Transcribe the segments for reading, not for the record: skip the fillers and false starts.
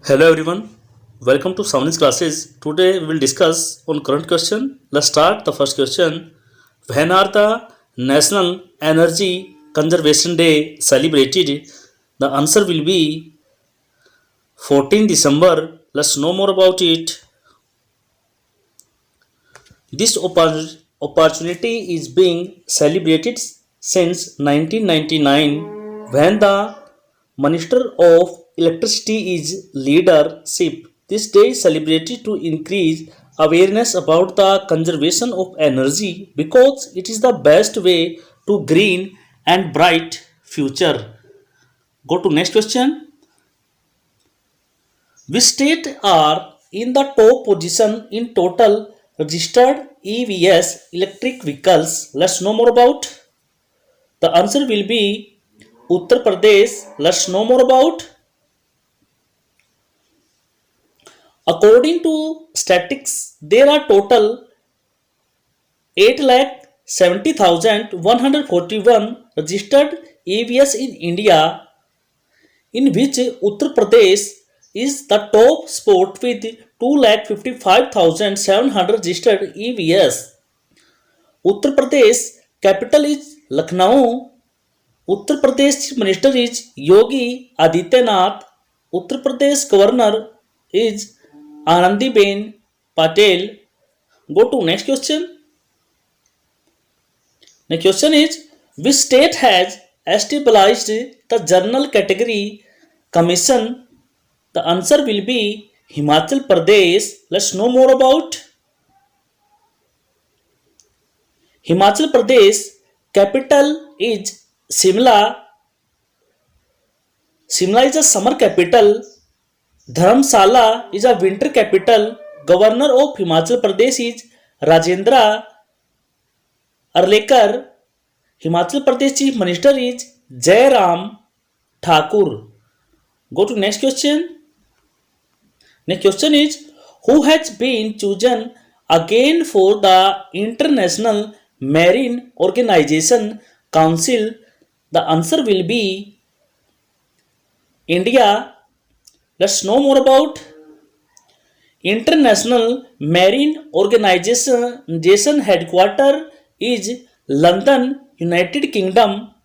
Hello everyone, welcome to Soundings classes. Today we will discuss on current question. Let's start the first question. When are the National Energy Conservation Day celebrated? The answer will be 14 December. Let's know more about it. This opportunity is being celebrated since 1999 when the Minister of Electricity is leadership. This day is celebrated to increase awareness about the conservation of energy because it is the best way to green and bright future. Go to next question. Which state are in the top position in total registered EVs electric vehicles? Let's know more about. The answer will be Uttar Pradesh. Let's know more about. According to statistics, there are total 8,70,141 registered EVs in India, in which Uttar Pradesh is the top spot with 2,55,700 registered EVs. Uttar Pradesh capital is Lucknow. Uttar Pradesh Chief Minister is Yogi Adityanath. Uttar Pradesh Governor is Anandiben Patel. Go to next question. Next question is, which state has established the Journal Category Commission? The answer will be Himachal Pradesh. Let's know more about. Himachal Pradesh capital is Shimla. Shimla is a summer capital. Dharamsala is a winter capital. Governor of Himachal Pradesh is Rajendra Arlekar. Himachal Pradesh Chief Minister is Jairam Thakur. Go to next question. Next question is, who has been chosen again for the International Marine Organization Council? The answer will be India. Let's know more about. International Marine Organization headquarter is London, United Kingdom.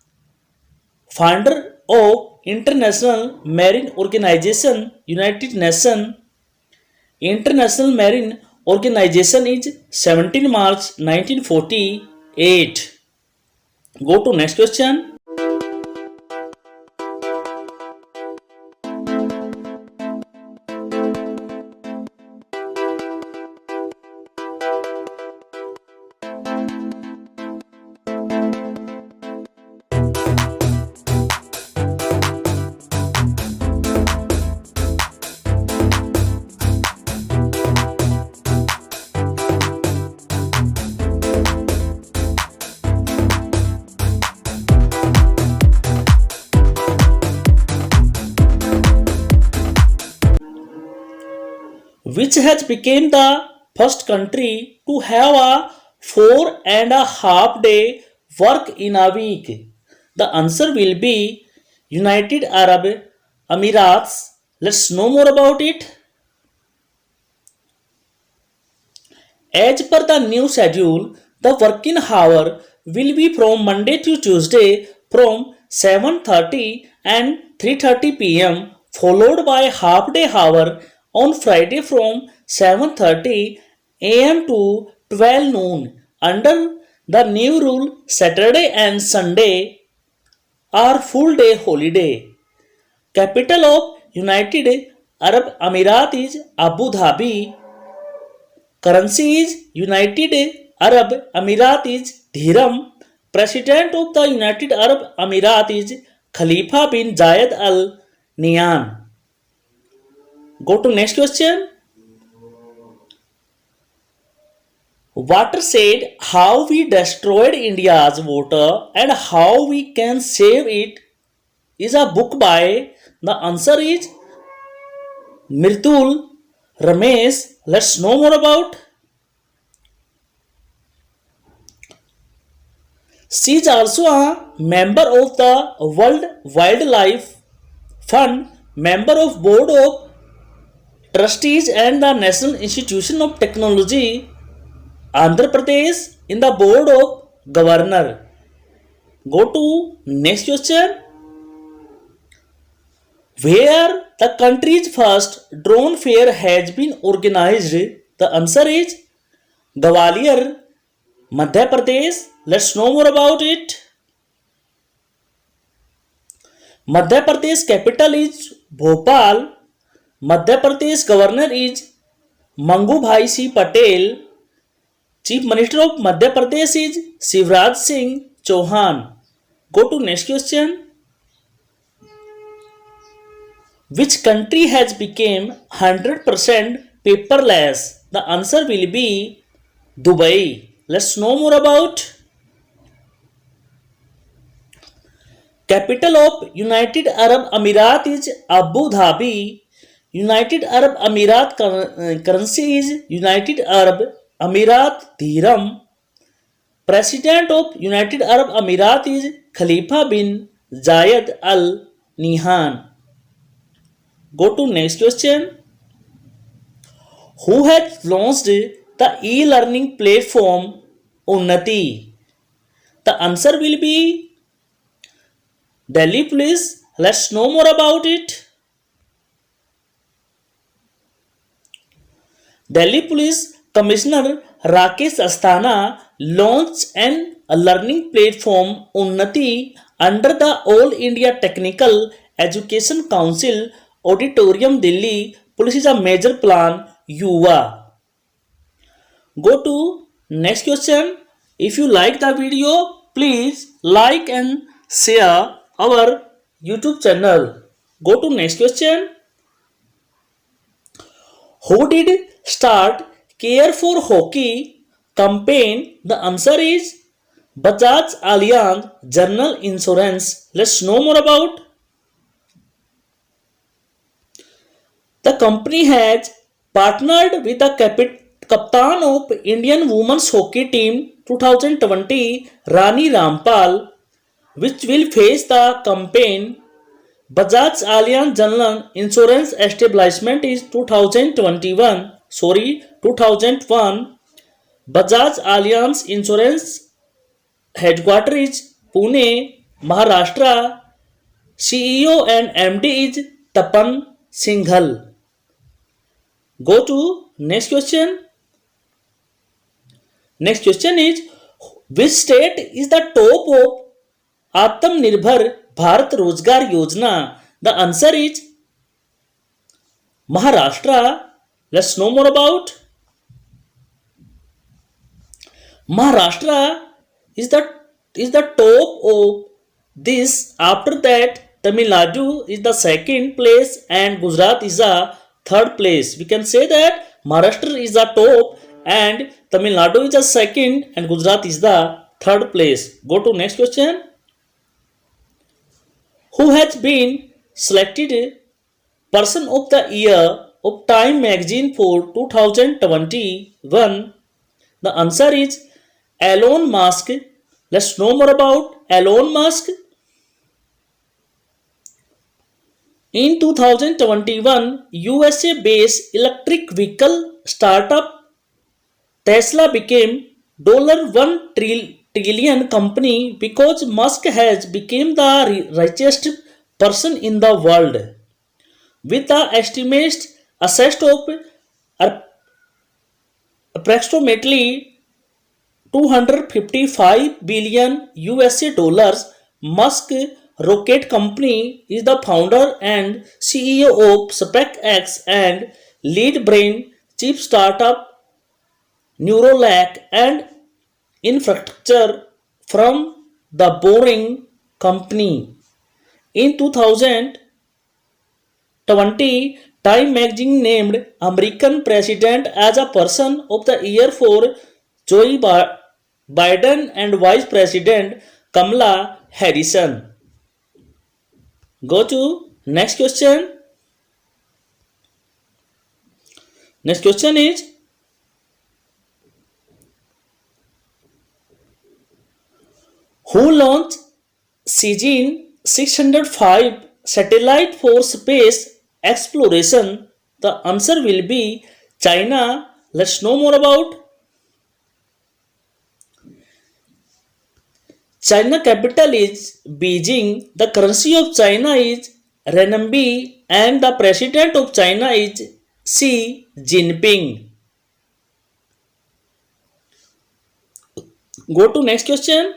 Founder of International Marine Organization, United Nations. International Marine Organization is 17 March 1948. Go to next question. Which has become the first country to have a 4.5 day work in a week? The answer will be United Arab Emirates. Let's know more about it. As per the new schedule, the working hour will be from Monday to Tuesday from 7:30 and 3:30 p.m. followed by half day hour on Friday from 7:30 a.m. to 12 noon. Under the new rule, Saturday and Sunday are full day holiday. Capital of United Arab Emirates is Abu Dhabi. Currency is United Arab Emirates is Dirham. President of the United Arab Emirates is Khalifa bin Zayed Al Nahyan. Go to next question. Water said how we destroyed India's water and how we can save it is a book by. The answer is Mritul Ramesh. Let's know more about. She is also a member of the World Wildlife Fund, member of board of trustees and the National Institution of Technology, Andhra Pradesh in the board of governor. Go to next question. Where the country's first drone fair has been organized? The answer is Gwalior, Madhya Pradesh. Let's know more about it. Madhya Pradesh capital is Bhopal. Madhya Pradesh governor is Mangu Bhai C. Patel. Chief Minister of Madhya Pradesh is Shivraj Singh Chauhan. Go to next question. Which country has become 100% paperless? The answer will be Dubai. Let's know more about. Capital of United Arab Emirates is Abu Dhabi. United Arab Emirates currency is United Arab Emirates Dirham. President of United Arab Emirates is Khalifa bin Zayed Al Nahyan. Go to next question. Who has launched the e-learning platform Unnati? The answer will be Delhi Police. Let's know more about it. Delhi Police Commissioner Rakesh Asthana launched a learning platform Unnati under the All India Technical Education Council Auditorium Delhi. Police is a major plan Yuva. Go to next question. If you like the video, please like and share our YouTube channel. Go to next question. Who did start Care for Hockey campaign? The answer is Bajaj Allianz General Insurance. Let's know more about. The company has partnered with the captain of Indian women's hockey team 2020 Rani Rampal, which will face the campaign. Bajaj Allianz General Insurance establishment is 2001. Bajaj Allianz Insurance headquarters is Pune, Maharashtra. CEO and MD is Tapan Singhal. Go to next question. Next question is, which state is the top of Atmanirbhar Bharat Rozgar Yojana? The answer is Maharashtra. Let's know more about. Maharashtra is the top of this. After that, Tamil Nadu is the second place and Gujarat is the third place. We can say that Maharashtra is the top and Tamil Nadu is the second and Gujarat is the third place. Go to next question. Who has been selected Person of the Year of Time magazine for 2021? The answer is Elon Musk. Let's know more about Elon Musk. In 2021, USA-based electric vehicle startup Tesla became $1 trillion company because Musk has become the richest person in the world with the estimated assets of approximately 255 billion USA dollars. Musk Rocket Company is the founder and CEO of SpaceX and lead brain chip startup Neuralink and infrastructure from the Boring Company. In 2020, Time magazine named American president as a person of the year for Joe Biden and Vice President Kamala Harris. Go to next question. Next question is, who launched Shenzhen 605 satellite for space exploration? The answer will be China. Let's know more about China. Capital is Beijing. The currency of China is renminbi and the president of China is Xi Jinping. Go to next question.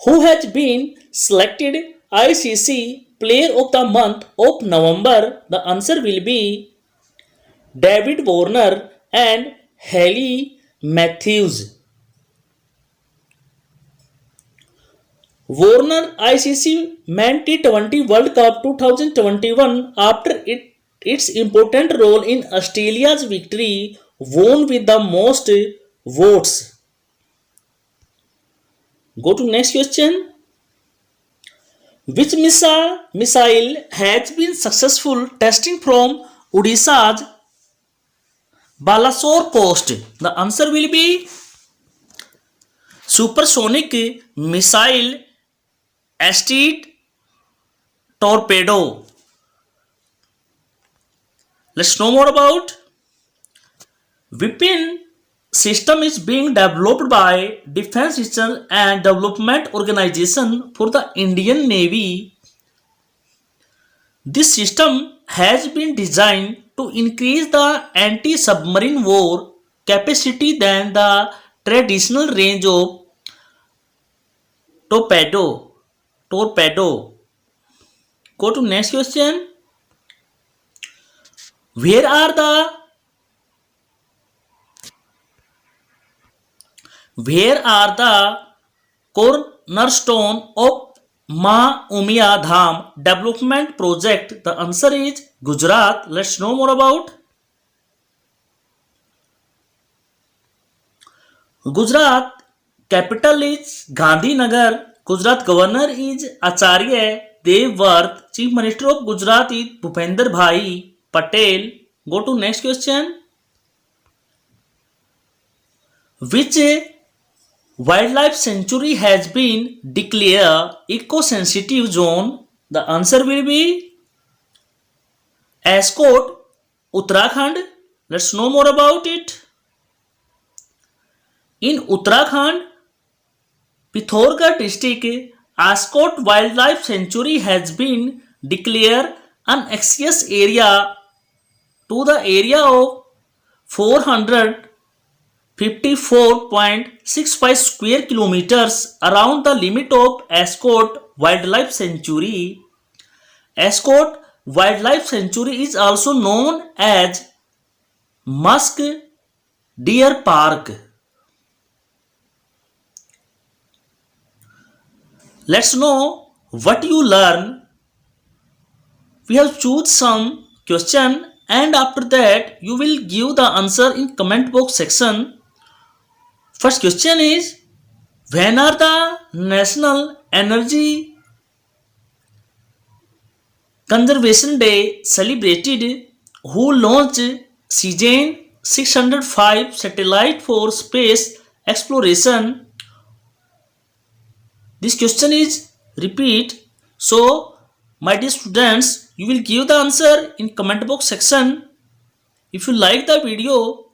Who has been selected ICC Player of the Month of November? The answer will be David Warner and Haley Matthews. Warner ICC Men T20 World Cup 2021 after its important role in Australia's victory won with the most votes. Go to next question. Which missile has been successful testing from Odisha's Balasore coast? The answer will be supersonic missile Astrid Torpedo. Let's know more about Vipin system is being developed by Defense Research and Development Organization for the Indian Navy. This system has been designed to increase the anti-submarine war capacity than the traditional range of torpedo. Go to next question. Where are the cornerstone of Ma Umiya Dham development project? The answer is Gujarat. Let's know more about Gujarat. Capital is Gandhinagar. Gujarat governor is Acharya Devvrat. Chief Minister of Gujarat is Bhupender Bhai Patel. Go to next question. Which wildlife sanctuary has been declared eco-sensitive zone? The answer will be Ascot, Uttarakhand. Let's know more about it. In Uttarakhand, Pithoragarh district, Ascot Wildlife Sanctuary has been declared an access area to the area of 454.65 square kilometers around the limit of Ascot Wildlife Sanctuary. Ascot Wildlife Sanctuary is also known as Musk Deer Park. Let's know what you learn. We have choose some question and after that you will give the answer in comment box section. First question is, when are the National Energy Conservation Day celebrated? Who launched CGN 605 satellite for space exploration? This question is repeat. So, my dear students, you will give the answer in comment box section. If you like the video,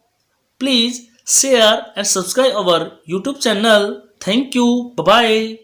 please share and subscribe our YouTube channel. Thank you. Bye bye.